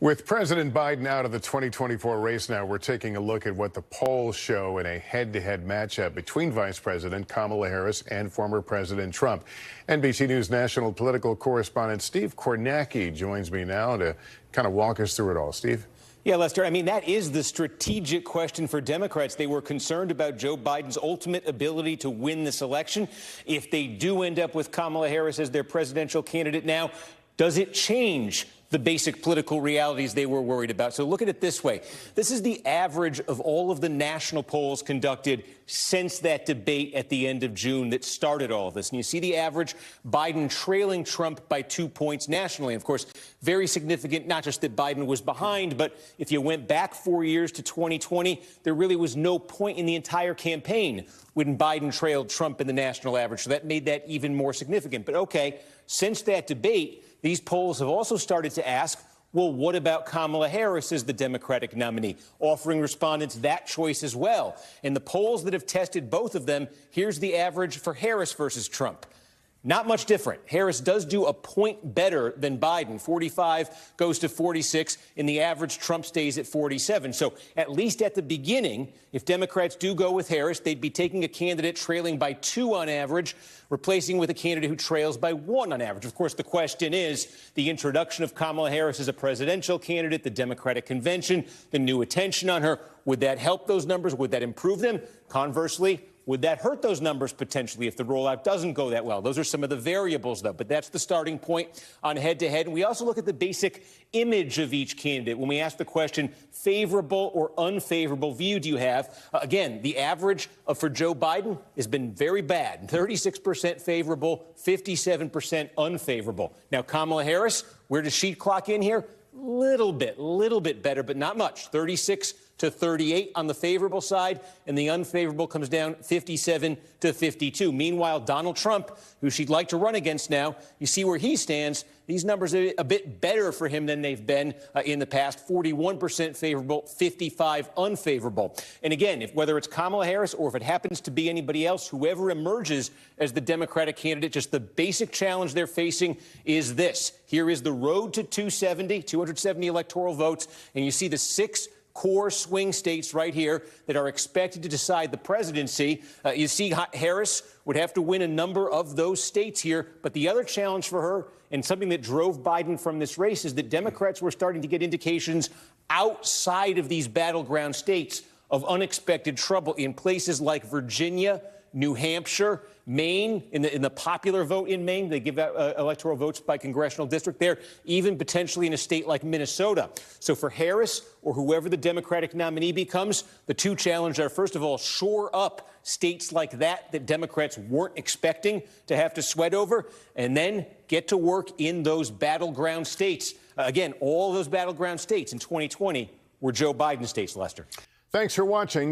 With President Biden out of the 2024 race now, we're taking a look at what the polls show in a head-to-head matchup between Vice President Kamala Harris and former President Trump. NBC News national political correspondent Steve Kornacki joins me now to kind of walk us through it all. Steve? Yeah, Lester, I mean, that is the strategic question for Democrats. They were concerned about Joe Biden's ultimate ability to win this election. If they do end up with Kamala Harris as their presidential candidate now, does it change the basic political realities they were worried about? So look at it this way. This is the average of all of the national polls conducted since that debate at the end of June that started all of this. And you see the average, Biden trailing Trump by 2 points nationally. Of course, very significant, not just that Biden was behind, but if you went back 4 years to 2020, there really was no point in the entire campaign when Biden trailed Trump in the national average. So that made that even more significant. But okay, since that debate, these polls have also started to ask, well, what about Kamala Harris as the Democratic nominee, offering respondents that choice as well. In the polls that have tested both of them, here's the average for Harris versus Trump. Not much different. Harris does do a point better than Biden. 45 goes to 46, and the average Trump stays at 47. So at least at the beginning, if Democrats do go with Harris, they'd be taking a candidate trailing by 2 on average, replacing with a candidate who trails by 1 on average. Of course, the question is the introduction of Kamala Harris as a presidential candidate, the Democratic convention, the new attention on her. Would that help those numbers? Would that improve them? Conversely, would that hurt those numbers potentially if the rollout doesn't go that well? Those are some of the variables, though. But that's the starting point on head-to-head. And we also look at the basic image of each candidate. When we ask the question, favorable or unfavorable view do you have? Again, the average for Joe Biden has been very bad. 36% favorable, 57% unfavorable. Now, Kamala Harris, where does she clock in here? Little bit better, but not much. 36 to 38 on the favorable side, and the unfavorable comes down 57 to 52. Meanwhile, Donald Trump, who she'd like to run against now, you see where he stands. These numbers are a bit better for him than they've been in the past. 41% favorable, 55 unfavorable. And again, whether it's Kamala Harris or if it happens to be anybody else, whoever emerges as the Democratic candidate, just the basic challenge they're facing is this. Here is the road to 270 electoral votes, and you see the 6 core swing states right here that are expected to decide the presidency. You see Harris would have to win a number of those states here. But the other challenge for her, and something that drove Biden from this race, is that Democrats were starting to get indications outside of these battleground states of unexpected trouble in places like Virginia, New Hampshire, Maine. In the popular vote in Maine, they give out electoral votes by congressional district there, even potentially in a state like Minnesota. So for Harris or whoever the Democratic nominee becomes, the two challenges are, first of all, shore up states like that Democrats weren't expecting to have to sweat over, and then get to work in those battleground states. Again, all those battleground states in 2020 were Joe Biden states, Lester. Thanks for watching.